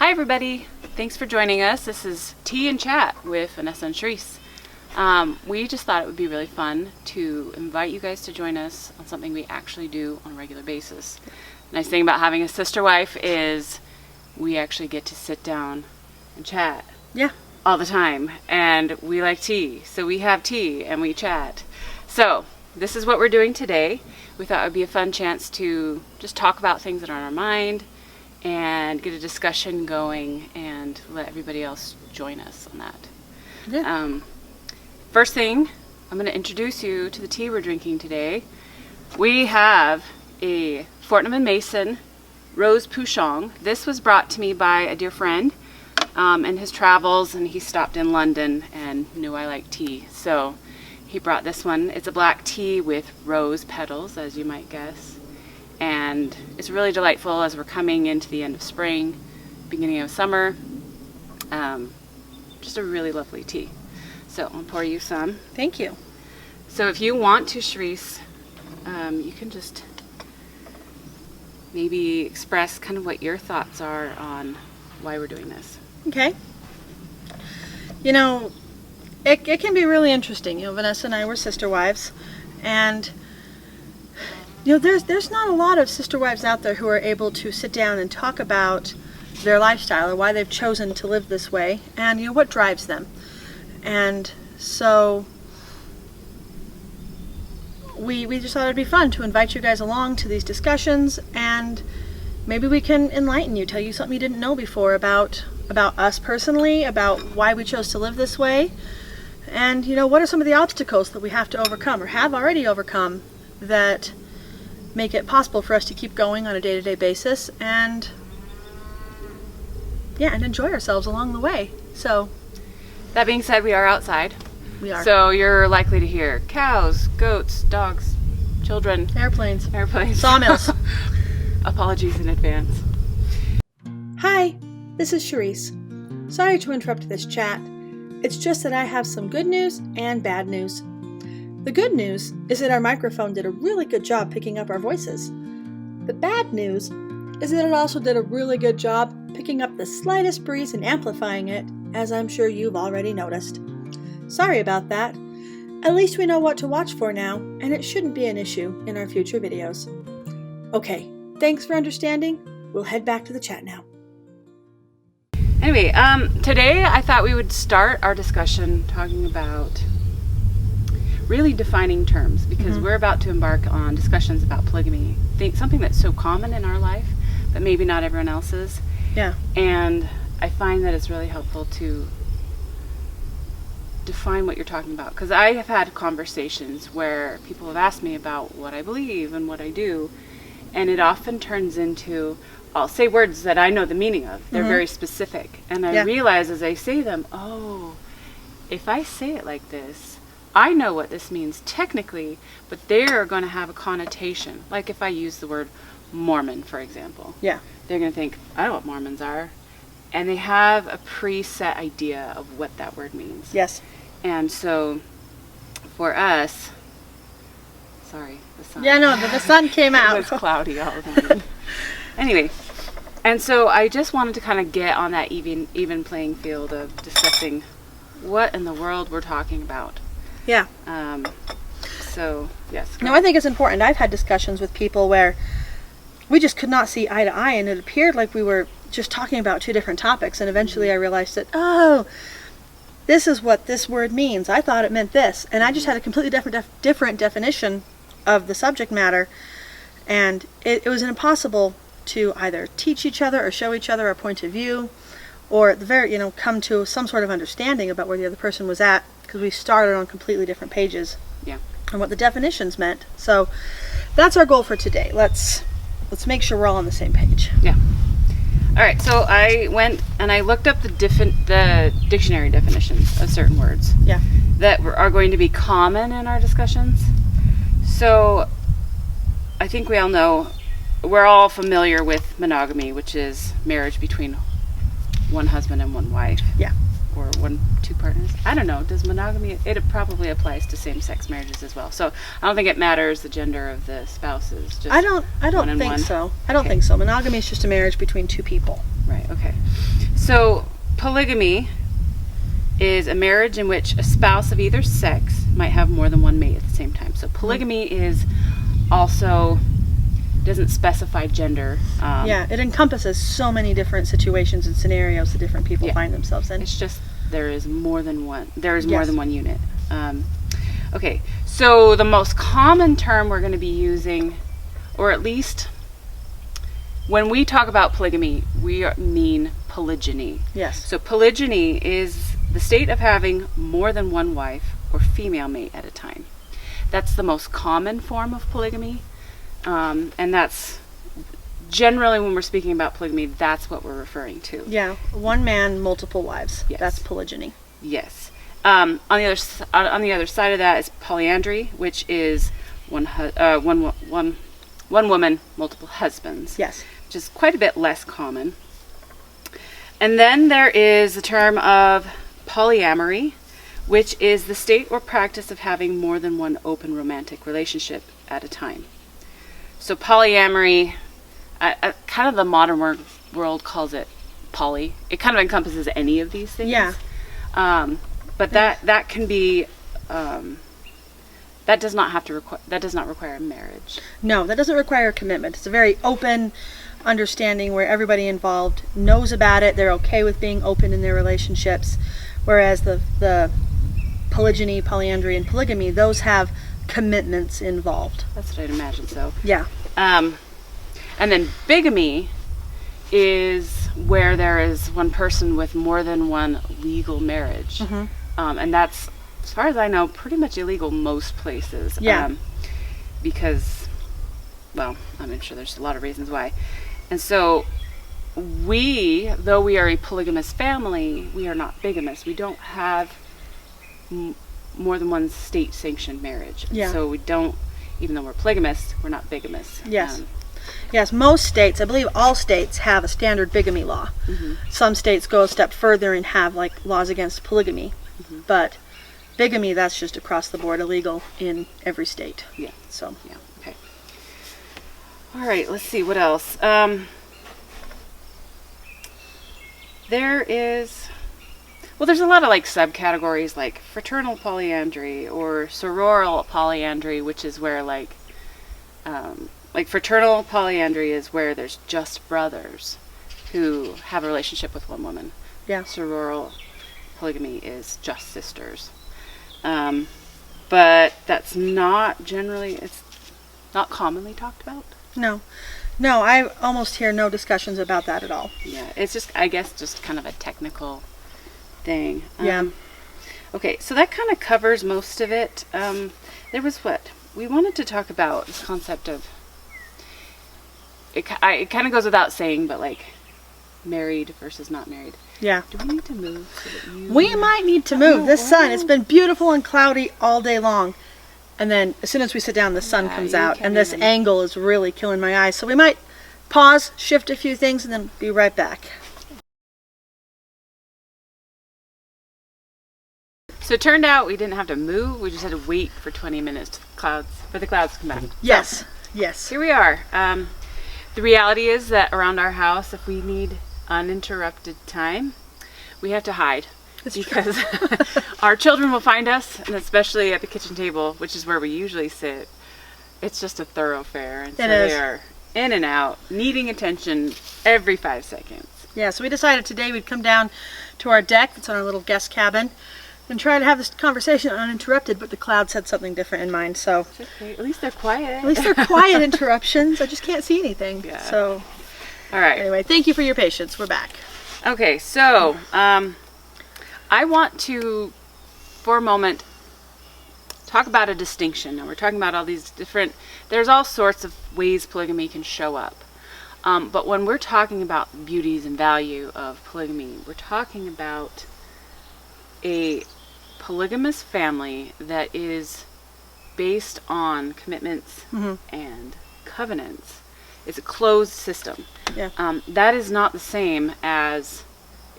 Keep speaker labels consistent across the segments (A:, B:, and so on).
A: Hi everybody, thanks for joining us. This is Tea and Chat with Vanessa and Sharis. We just thought it would be really fun to invite you guys to join us on something we actually do on a regular basis. The nice thing about having a sister wife is we actually get to sit down and chat all the time, and we like tea, so we have tea and we chat. So this is what we're doing today. We thought it would be a fun chance to just talk about things that are on our mind and get a discussion going and let everybody else join us on that. Yeah. First thing, I'm going to introduce you to the tea we're drinking today. We have a Fortnum & Mason Rose Pouchon. This was brought to me by a dear friend in his travels, and he stopped in London and knew I like tea. So he brought this one. It's a black tea with rose petals, as you might guess. And it's really delightful as we're coming into the end of spring, beginning of summer. Just a really lovely tea. So I'll pour you some.
B: Thank you.
A: So if you want to, Sharis, you can just maybe express kind of what your thoughts are on why we're doing this.
B: Okay. You know, it can be really interesting. You know, Vanessa and I were sister wives, and you know, there's not a lot of sister wives out there who are able to sit down and talk about their lifestyle or why they've chosen to live this way, and you know what drives them. And so we just thought it'd be fun to invite you guys along to these discussions, and maybe we can enlighten you, tell you something you didn't know before about us personally, about why we chose to live this way, and you know, what are some of the obstacles that we have to overcome or have already overcome that make it possible for us to keep going on a day-to-day basis and enjoy ourselves along the way. So
A: that being said, we are outside.
B: We are.
A: So you're likely to hear cows, goats, dogs, children,
B: airplanes,
A: sawmills. Apologies in advance.
B: Hi, this is Sharis. Sorry to interrupt this chat. It's just that I have some good news and bad news. The good news is that our microphone did a really good job picking up our voices. The bad news is that it also did a really good job picking up the slightest breeze and amplifying it, as I'm sure you've already noticed. Sorry about that. At least we know what to watch for now, and it shouldn't be an issue in our future videos. Okay, thanks for understanding. We'll head back to the chat now.
A: Anyway, today I thought we would start our discussion talking about really defining terms, because we're about to embark on discussions about polygamy. Something that's so common in our life, but maybe not everyone else's.
B: Yeah.
A: And I find that it's really helpful to define what you're talking about, because I have had conversations where people have asked me about what I believe and what I do, and it often turns into, I'll say words that I know the meaning of. They're very specific, and I realize as I say them, oh, if I say it like this, I know what this means technically, but they're going to have a connotation. Like if I use the word Mormon, for example. Yeah. They're going to think, I know what Mormons are. And they have a preset idea of what that word means.
B: Yes.
A: And so for us, sorry, the sun.
B: Yeah, no, the sun came out.
A: It was cloudy all the time. Anyway, and so I just wanted to kind of get on that even playing field of discussing what in the world we're talking about.
B: Yeah.
A: So, yes.
B: No, I think it's important. I've had discussions with people where we just could not see eye to eye, and it appeared like we were just talking about two different topics, and eventually I realized that, oh, this is what this word means. I thought it meant this, and I just had a completely different definition of the subject matter, and it was impossible to either teach each other or show each other our point of view, or at the very, come to some sort of understanding about where the other person was at, because we started on completely different pages.
A: Yeah.
B: And what the definitions meant. So that's our goal for today. Let's make sure we're all on the same page.
A: Yeah. All right. So I went and I looked up the dictionary definitions of certain words.
B: Yeah.
A: That are going to be common in our discussions. So I think we all know, we're all familiar with monogamy, which is marriage between one husband and one wife.
B: Yeah.
A: Or two partners. I don't know. Does monogamy, it probably applies to same-sex marriages as well. So I don't think it matters the gender of the spouses. Just
B: I don't think so. I don't think so. Monogamy is just a marriage between two people.
A: Right, okay. So polygamy is a marriage in which a spouse of either sex might have more than one mate at the same time. So polygamy is also, doesn't specify gender.
B: Yeah, it encompasses so many different situations and scenarios that different people find themselves in.
A: It's just there is more than one. There is
B: Yes.
A: more than one unit. Okay, so the most common term we're going to be using, or at least when we talk about polygamy, we mean polygyny.
B: Yes.
A: So polygyny is the state of having more than one wife or female mate at a time. That's the most common form of polygamy, and that's generally when we're speaking about polygamy, that's what we're referring to.
B: Yeah, one man, multiple wives.
A: Yes.
B: That's polygyny.
A: Yes. On the other side of that is polyandry, which is one woman, multiple husbands.
B: Yes.
A: Which is quite a bit less common. And then there is the term of polyamory, which is the state or practice of having more than one open romantic relationship at a time. So polyamory, kind of the modern world calls it poly. It kind of encompasses any of these things.
B: Yeah.
A: But that can be, that does not require a marriage.
B: No, that doesn't require a commitment. It's a very open understanding where everybody involved knows about it. They're okay with being open in their relationships. Whereas the polygyny, polyandry, and polygamy, those have commitments involved.
A: That's what I'd imagine. So.
B: Yeah.
A: And then bigamy is where there is one person with more than one legal marriage.
B: Mm-hmm.
A: And that's, as far as I know, pretty much illegal most places.
B: Yeah.
A: Because, well, I'm sure there's a lot of reasons why. And so though we are a polygamous family, we are not bigamists. We don't have more than one state-sanctioned marriage.
B: Yeah.
A: So we don't, even though we're polygamists, we're not bigamists.
B: Yes. Yes, most states, I believe all states, have a standard bigamy law.
A: Mm-hmm.
B: Some states go a step further and have like laws against polygamy.
A: Mm-hmm.
B: But bigamy, that's just across the board illegal in every state.
A: Yeah.
B: So.
A: Yeah. Okay. All right. Let's see what else. There's a lot of like subcategories like fraternal polyandry or sororal polyandry, which is where like fraternal polyandry is where there's just brothers who have a relationship with one woman.
B: Yeah.
A: Sororal polygamy is just sisters. But that's it's not commonly talked about.
B: No, I almost hear no discussions about that at all.
A: Yeah, it's just, I guess, just kind of a technical thing.
B: Yeah.
A: Okay, so that kind of covers most of it. There was we wanted to talk about this concept of, it kind of goes without saying, but like married versus not married.
B: Yeah.
A: Do we need to move? So that
B: We might need to move. This sun, it's been beautiful and cloudy all day long. And then as soon as we sit down, the sun comes
A: you
B: out.
A: can't
B: And this
A: even-
B: angle is really killing my eyes. So we might pause, shift a few things, and then be right back.
A: So it turned out we didn't have to move. We just had to wait for 20 minutes for the clouds to come back.
B: Yes.
A: So,
B: Yes.
A: here we are. The reality is that around our house, if we need uninterrupted time, we have to hide. Because our children will find us, and especially at the kitchen table, which is where we usually sit. It's just a thoroughfare, and so they are in and out, needing attention every 5 seconds.
B: Yeah, so we decided today we'd come down to our deck that's on our little guest cabin and try to have this conversation uninterrupted, but the clouds had something different in mind, so...
A: It's okay. At least they're quiet.
B: At least they're quiet interruptions. I just can't see anything.
A: Yeah.
B: So,
A: all right.
B: anyway, thank you for your patience. We're back.
A: Okay, so I want to, for a moment, talk about a distinction. Now, we're talking about all these there's all sorts of ways polygamy can show up. But when we're talking about the beauties and value of polygamy, we're talking about a polygamous family that is based on commitments and covenants. It's a closed system.
B: Yeah.
A: That is not the same as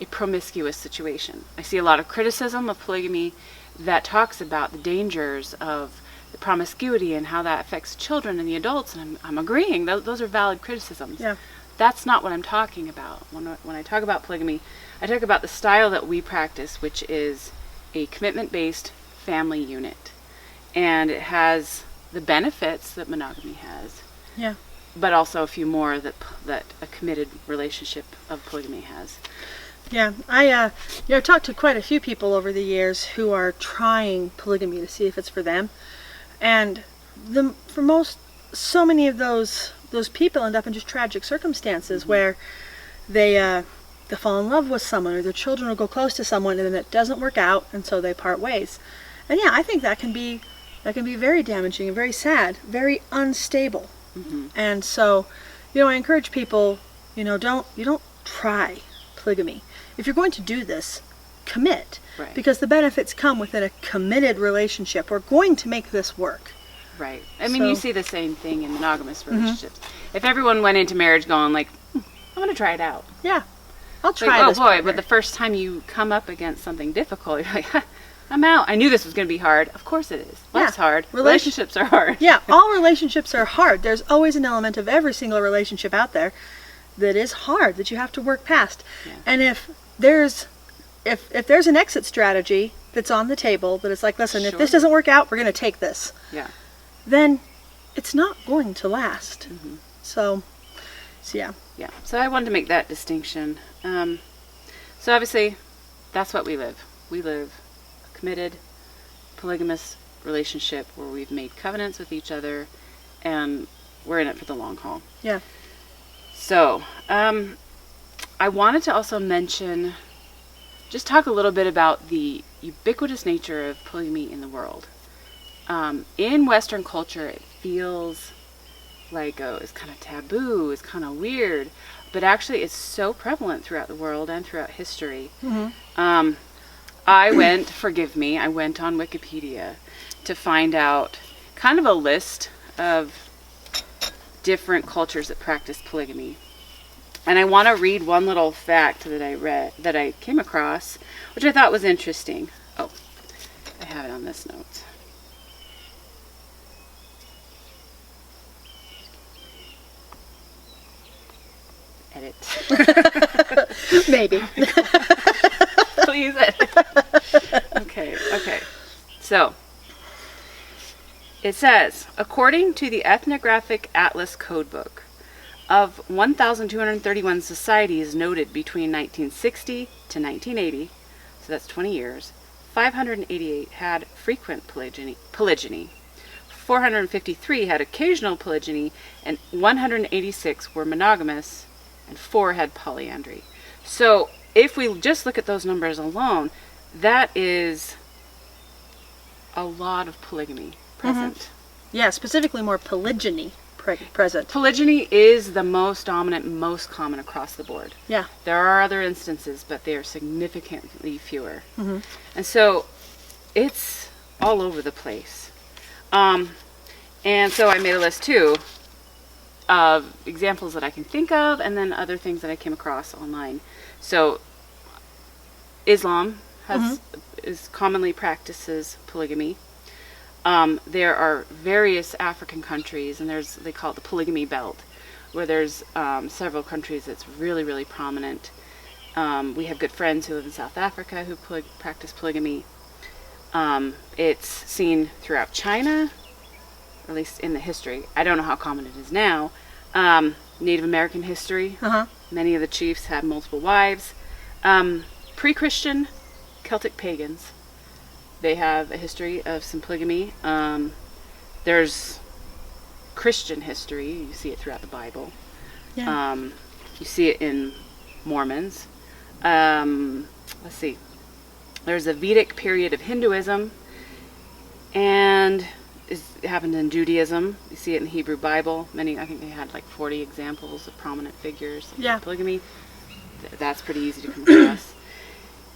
A: a promiscuous situation. I see a lot of criticism of polygamy that talks about the dangers of the promiscuity and how that affects children and the adults, and I'm agreeing. Those are valid criticisms.
B: Yeah.
A: that's not what I'm talking about. When I talk about polygamy, I talk about the style that we practice, which is a commitment-based family unit. And it has the benefits that monogamy has.
B: Yeah.
A: But also a few more that a committed relationship of polygamy has.
B: Yeah, I've talked to quite a few people over the years who are trying polygamy to see if it's for them, and so many of those people end up in just tragic circumstances where they fall in love with someone, or their children will go close to someone, and then it doesn't work out, and so they part ways. And yeah, I think that can be very damaging and very sad, very unstable. And so, I encourage people, you don't try polygamy. If you're going to do this, commit.
A: Right.
B: Because the benefits come within a committed relationship. We're going to make this work.
A: Right. I mean, you see the same thing in monogamous relationships. If everyone went into marriage going like, I'm going to try it out.
B: Yeah. I'll try this.
A: Oh boy, but the first time you come up against something difficult, you're like, I'm out. I knew this was going to be hard. Of course it is. Life's hard. Relationships are hard.
B: Yeah, all relationships are hard. There's always an element of every single relationship out there that is hard, that you have to work past. Yeah. And if there's an exit strategy that's on the table, that it's like, listen, if this doesn't work out, we're going to take this.
A: Yeah.
B: Then it's not going to last. So yeah.
A: Yeah. So I wanted to make that distinction. So obviously, that's what we live. We live a committed, polygamous relationship where we've made covenants with each other, and we're in it for the long haul.
B: Yeah.
A: So, I wanted to also just talk a little bit about the ubiquitous nature of polygamy in the world. In Western culture, it feels like, it's kind of taboo, it's kind of weird, but actually it's so prevalent throughout the world and throughout history. I went on Wikipedia to find out kind of a list of different cultures that practice polygamy. And I want to read one little fact that I came across, which I thought was interesting. Oh, I have it on this note. Edit.
B: Maybe.
A: Please edit. Okay. So, it says, according to the Ethnographic Atlas Codebook, of 1,231 societies noted between 1960 to 1980, so that's 20 years, 588 had frequent polygyny, 453 had occasional polygyny, and 186 were monogamous, and 4 had polyandry. So if we just look at those numbers alone, that is a lot of polygamy present.
B: Yeah, specifically more polygyny present.
A: Polygyny is the most dominant, most common across the board.
B: Yeah.
A: There are other instances, but they are significantly fewer. And so it's all over the place. And so I made a list too of examples that I can think of, and then other things that I came across online. So Islam is commonly practices polygamy. There are various African countries, and they call it the polygamy belt, where there's several countries that's really, really prominent. We have good friends who live in South Africa who practice polygamy. It's seen throughout China, or at least in the history. I don't know how common it is now. Native American history. Many of the chiefs had multiple wives. Pre-Christian Celtic pagans, they have a history of some polygamy. There's Christian history. You see it throughout the Bible. Yeah. You see it in Mormons. Let's see. There's a Vedic period of Hinduism, and it happened in Judaism. You see it in the Hebrew Bible. I think they had like 40 examples of prominent figures of polygamy. That's pretty easy to come across.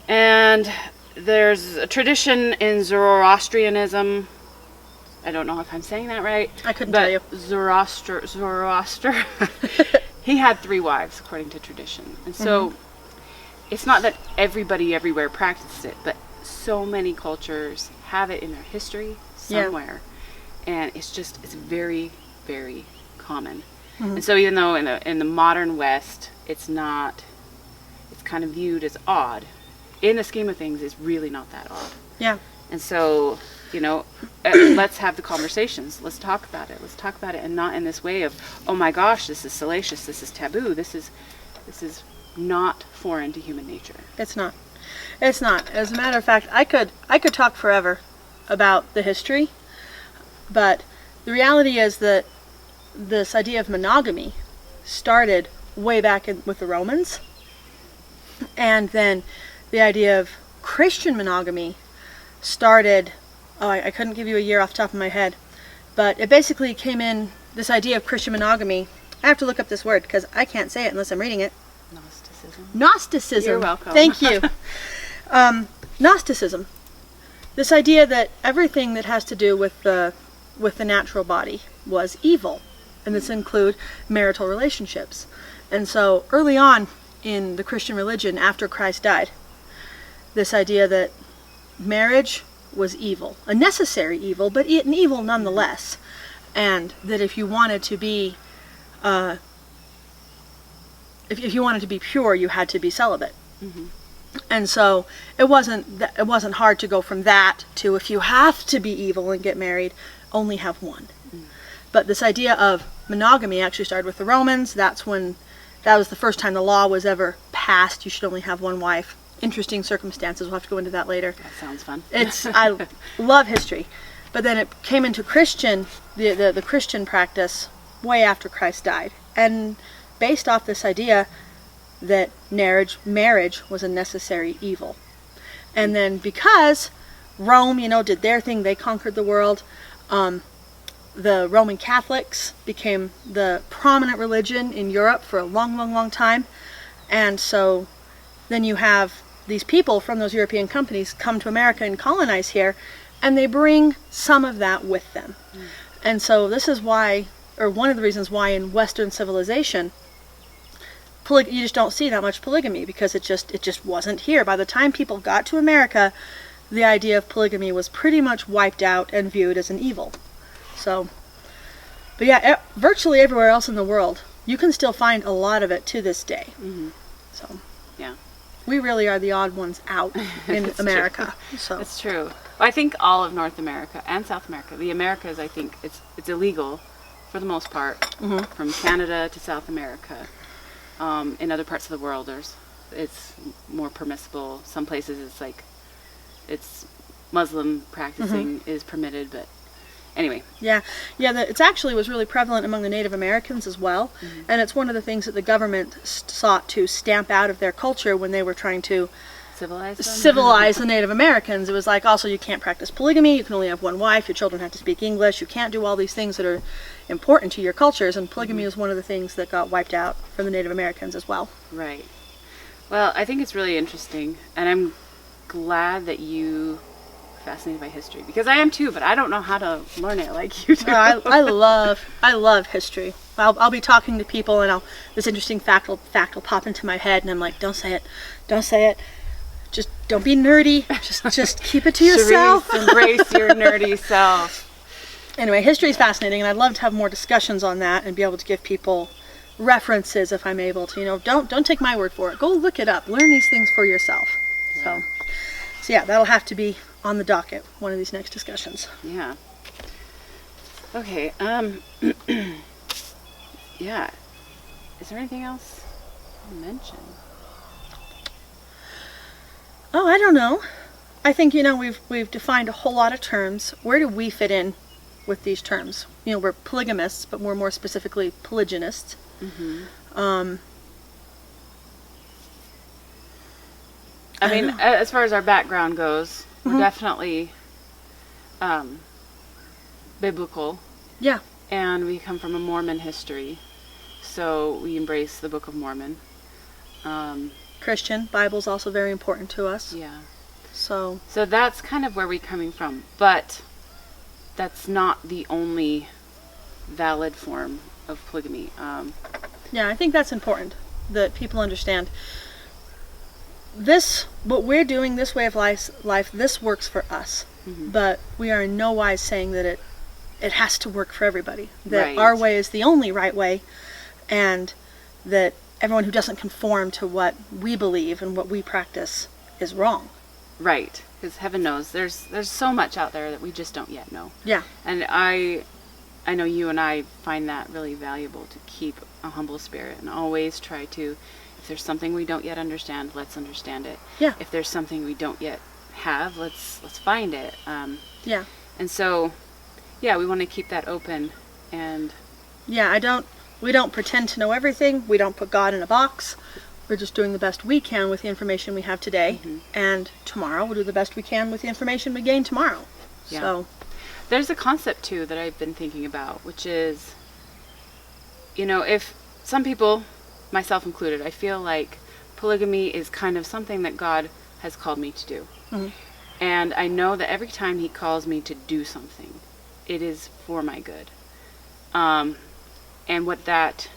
A: And there's a tradition in Zoroastrianism. I don't know if I'm saying that right.
B: I couldn't tell you.
A: Zoroaster, he had 3 wives according to tradition. And so it's not that everybody everywhere practiced it, but so many cultures have it in their history somewhere. And it's very, very common. And so even though in the modern West, it's kind of viewed as odd, in the scheme of things, it's really not that odd.
B: Yeah.
A: And so, let's have the conversations. Let's talk about it. Let's talk about it, and not in this way of, oh my gosh, this is salacious, this is taboo, this is not foreign to human nature.
B: It's not. It's not. As a matter of fact, I could talk forever about the history, but the reality is that this idea of monogamy started way back with the Romans, and then the idea of Christian monogamy started, I couldn't give you a year off the top of my head, but it basically came in, this idea of Christian monogamy. I have to look up this word because I can't say it unless I'm reading it. Gnosticism.
A: You're welcome.
B: Thank you. Gnosticism. This idea that everything that has to do with the natural body was evil, and this include marital relationships. And so early on in the Christian religion, after Christ died, this idea that marriage was evil, a necessary evil, but an evil nonetheless, and that if you wanted to be if you wanted to be pure, you had to be celibate. Mm-hmm. And so it wasn't hard to go from that to, if you have to be evil and get married, only have one. Mm. But this idea of monogamy actually started with the Romans. That was the first time the law was ever passed. You should only have one wife. Interesting circumstances. We'll have to go into that later.
A: That sounds fun.
B: I love history. But then it came into the Christian practice way after Christ died. And based off this idea that marriage was a necessary evil. And then because Rome, did their thing, they conquered the world, the Roman Catholics became the prominent religion in Europe for a long, long, long time. And so then you have these people from those European companies come to America and colonize here, and they bring some of that with them. Mm. And so this is why, or one of the reasons why in Western civilization, you just don't see that much polygamy, because it just wasn't here. By the time people got to America, the idea of polygamy was pretty much wiped out and viewed as an evil. So, but yeah, virtually everywhere else in the world, you can still find a lot of it to this day. Mm-hmm. So, yeah, we really are the odd ones out in America.
A: True.
B: So
A: it's true. I think all of North America and South America, the Americas, I think it's illegal for the most part, mm-hmm. from Canada to South America. In other parts of the world, it's more permissible. Some places it's Muslim practicing mm-hmm. is permitted, but anyway. Yeah,
B: it actually was really prevalent among the Native Americans as well, mm-hmm. and it's one of the things that the government sought to stamp out of their culture when they were trying to civilize the Native Americans. It was like, also, you can't practice polygamy, you can only have one wife, your children have to speak English, you can't do all these things that are important to your cultures, and polygamy mm-hmm. is one of the things that got wiped out from the Native Americans as well.
A: Right. Well, I think it's really interesting, and I'm glad that you are fascinated by history, because I am too, but I don't know how to learn it like you do.
B: I love history. I'll be talking to people, and this interesting fact will pop into my head, and I'm like, don't say it. Just don't be nerdy. Just keep it to yourself.
A: Charisse, embrace your nerdy self.
B: Anyway, history is fascinating, and I'd love to have more discussions on that and be able to give people references if I'm able to. Don't take my word for it. Go look it up. Learn these things for yourself. Yeah. So yeah, that'll have to be on the docket, one of these next discussions.
A: Yeah. Okay. Yeah. Is there anything else to mention?
B: Oh, I don't know. I think, we've defined a whole lot of terms. Where do we fit in with these terms? We're polygamists, but we're more specifically polygynists. Mm-hmm.
A: I mean, as far as our background goes, we're mm-hmm. definitely biblical.
B: Yeah.
A: And we come from a Mormon history, so we embrace the Book of Mormon.
B: Christian Bible's also very important to us.
A: Yeah.
B: So
A: that's kind of where we're coming from, but that's not the only valid form of polygamy.
B: Yeah, I think that's important that people understand. What we're doing, this way of life, this works for us, mm-hmm. but we are in no wise saying that it has to work for everybody. That right. Our way is the only right way. and that everyone who doesn't conform to what we believe and what we practice is wrong.
A: Right, because heaven knows there's so much out there that we just don't yet know.
B: Yeah.
A: And I know you and I find that really valuable, to keep a humble spirit and always try to, if there's something we don't yet understand, let's understand it.
B: Yeah.
A: If there's something we don't yet have, let's find it.
B: Yeah.
A: And so, yeah, we want to keep that open. And
B: yeah, we don't pretend to know everything. We don't put God in a box. We're just doing the best we can with the information we have today.
A: Mm-hmm.
B: And tomorrow we'll do the best we can with the information we gain tomorrow.
A: Yeah.
B: So
A: there's a concept too that I've been thinking about, which is, if some people, myself included, I feel like polygamy is kind of something that God has called me to do.
B: Mm-hmm.
A: And I know that every time he calls me to do something, it is for my good. And what that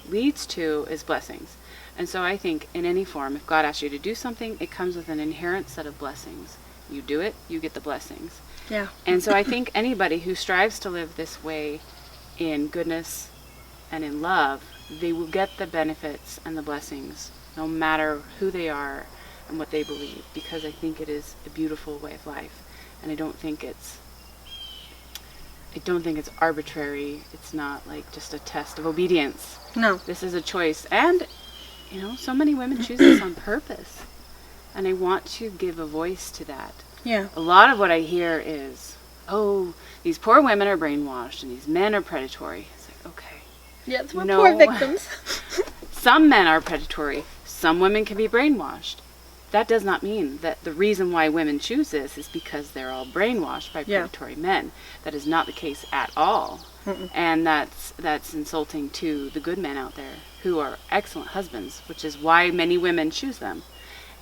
A: leads to is blessings. And so I think in any form, if God asks you to do something, it comes with an inherent set of blessings. You do it, you get the blessings.
B: yeah.
A: And so I think anybody who strives to live this way in goodness and in love, they will get the benefits and the blessings, no matter who they are and what they believe, because I think it is a beautiful way of life. And I don't think it's arbitrary. It's not like just a test of obedience.
B: No.
A: This is a choice. And, so many women choose this on purpose. And I want to give a voice to that.
B: Yeah.
A: A lot of what I hear is, oh, these poor women are brainwashed and these men are predatory. It's like, okay.
B: Yeah, we're
A: No.
B: poor victims.
A: Some men are predatory. Some women can be brainwashed. That does not mean that the reason why women choose this is because they're all brainwashed by predatory men. That is not the case at all.
B: Mm-mm.
A: And that's insulting to the good men out there who are excellent husbands, which is why many women choose them.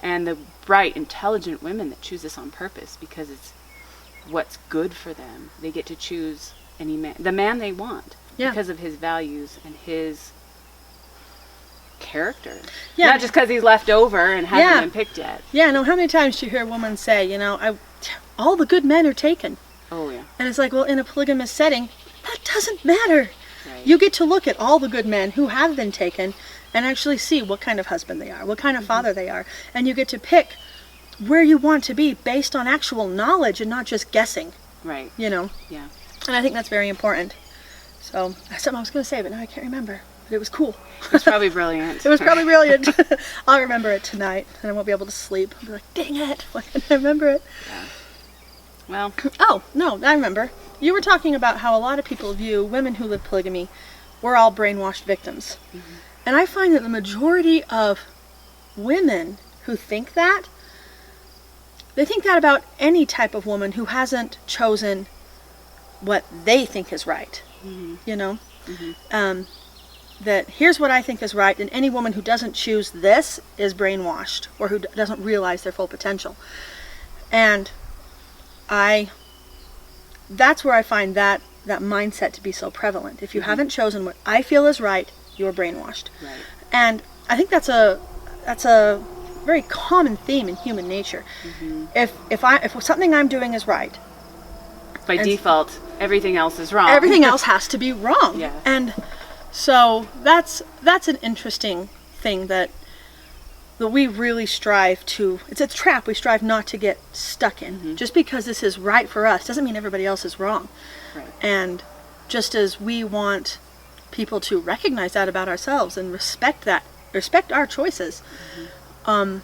A: And the bright, intelligent women that choose this on purpose because it's what's good for them. They get to choose the man they want, because of his values and his character. Yeah. Not just because he's left over and hasn't been picked yet.
B: Yeah, no, how many times do you hear a woman say, all the good men are taken.
A: Oh, yeah.
B: And it's like, well, in a polygamous setting, that doesn't matter.
A: Right.
B: You get to look at all the good men who have been taken and actually see what kind of husband they are, what kind of father they are. And you get to pick where you want to be based on actual knowledge and not just guessing.
A: Right.
B: Yeah. And I think that's very important. So, that's something I was going to say, but now I can't remember. But it was cool.
A: It was probably brilliant.
B: It was probably brilliant. I'll remember it tonight, and I won't be able to sleep. I'll be like, dang it, why can't I remember it?
A: Yeah. Well.
B: Oh, no, I remember. You were talking about how a lot of people view women who live polygamy, we're all brainwashed victims. Mm-hmm. And I find that the majority of women who think that, they think that about any type of woman who hasn't chosen what they think is right. Mm-hmm. Mm-hmm. That here's what I think is right, and any woman who doesn't choose this is brainwashed, or who doesn't realize their full potential. And that's where I find that mindset to be so prevalent. If you mm-hmm. haven't chosen what I feel is right, you're brainwashed.
A: Right.
B: And I think that's a very common theme in human nature. Mm-hmm. If something I'm doing is right,
A: by default, everything else is wrong.
B: Everything else has to be wrong.
A: Yeah.
B: And so that's an interesting thing that we really strive to. It's a trap we strive not to get stuck in. Mm-hmm. Just because this is right for us doesn't mean everybody else is wrong.
A: Right.
B: And just as we want people to recognize that about ourselves and respect our choices, mm-hmm.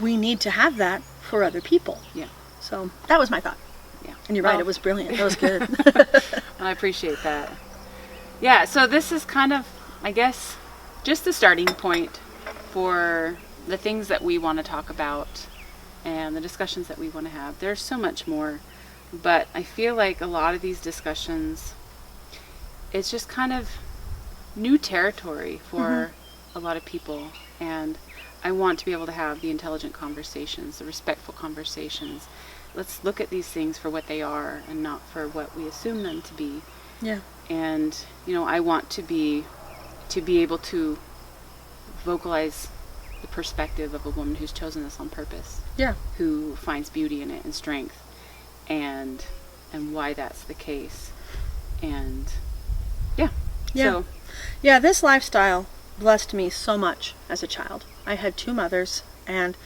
B: We need to have that for other people.
A: Yeah.
B: So that was my thought.
A: Yeah.
B: And you're right, it was brilliant. That was good.
A: I appreciate that. Yeah, so this is kind of, I guess, just the starting point for the things that we want to talk about and the discussions that we want to have. There's so much more, but I feel like a lot of these discussions, it's just kind of new territory for mm-hmm. a lot of people, and I want to be able to have the intelligent conversations, the respectful conversations. Let's look at these things for what they are and not for what we assume them to be.
B: Yeah.
A: And, I want to be able to vocalize the perspective of a woman who's chosen this on purpose.
B: Yeah.
A: Who finds beauty in it and strength and why that's the case. And yeah.
B: Yeah.
A: So
B: Yeah, this lifestyle blessed me so much as a child. I had 2 mothers, and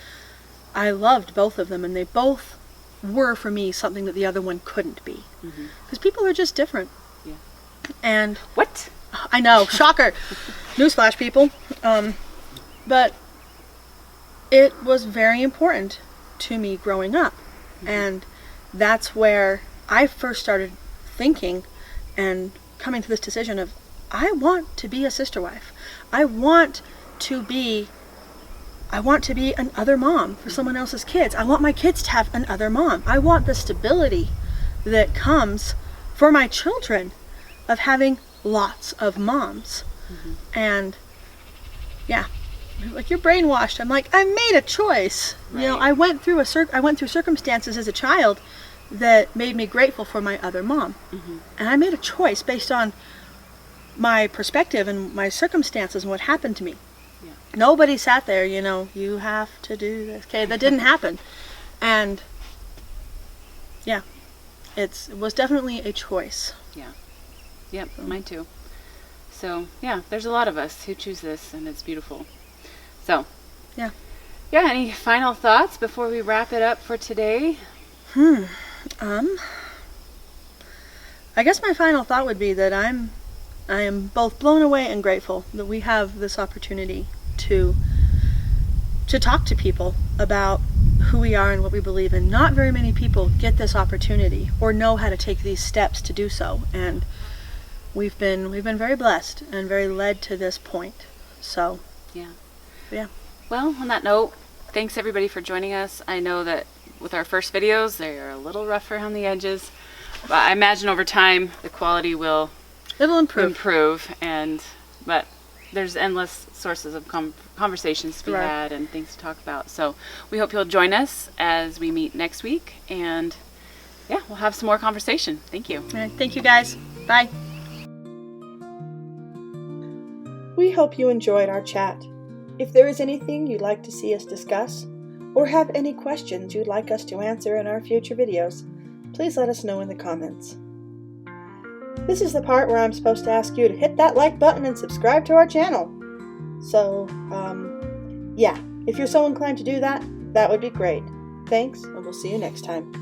B: I loved both of them, and they both were for me something that the other one couldn't be. Because people are just different.
A: Yeah.
B: And
A: What?
B: I know, shocker. Newsflash, people. But it was very important to me growing up. And that's where I first started thinking and coming to this decision of, I want to be a sister wife. I want to be an other mom for someone else's kids. I want my kids to have an other mom. I want the stability that comes for my children of having lots of moms. And yeah, like, you're brainwashed. I'm like, I made a choice.
A: Right.
B: You know, I went through circumstances as a child that made me grateful for my other mom. And I made a choice based on my perspective and my circumstances and what happened to me.
A: Yeah.
B: Nobody sat there, you know, you have to do this. Okay, that didn't happen. And yeah, it was definitely a choice.
A: Yeah. Yep, mine too. So, yeah, there's a lot of us who choose this, and it's beautiful. So,
B: Yeah.
A: Yeah, any final thoughts before we wrap it up for today?
B: I guess my final thought would be that I am both blown away and grateful that we have this opportunity to talk to people about who we are and what we believe in. Not very many people get this opportunity or know how to take these steps to do so, and we've been very blessed and very led to this point. So, yeah.
A: Well, on that note, thanks everybody for joining us. I know that with our first videos, they are a little rougher on the edges, but I imagine over time the quality will improve, but there's endless sources of conversations to be had and things to talk about. So we hope you'll join us as we meet next week, and yeah, we'll have some more conversation. Thank you.
B: All right, thank you guys. Bye. We hope you enjoyed our chat. If there is anything you'd like to see us discuss, or have any questions you'd like us to answer in our future videos, please let us know in the comments. This is the part where I'm supposed to ask you to hit that like button and subscribe to our channel. So, yeah, if you're so inclined to do that, that would be great. Thanks, and we'll see you next time.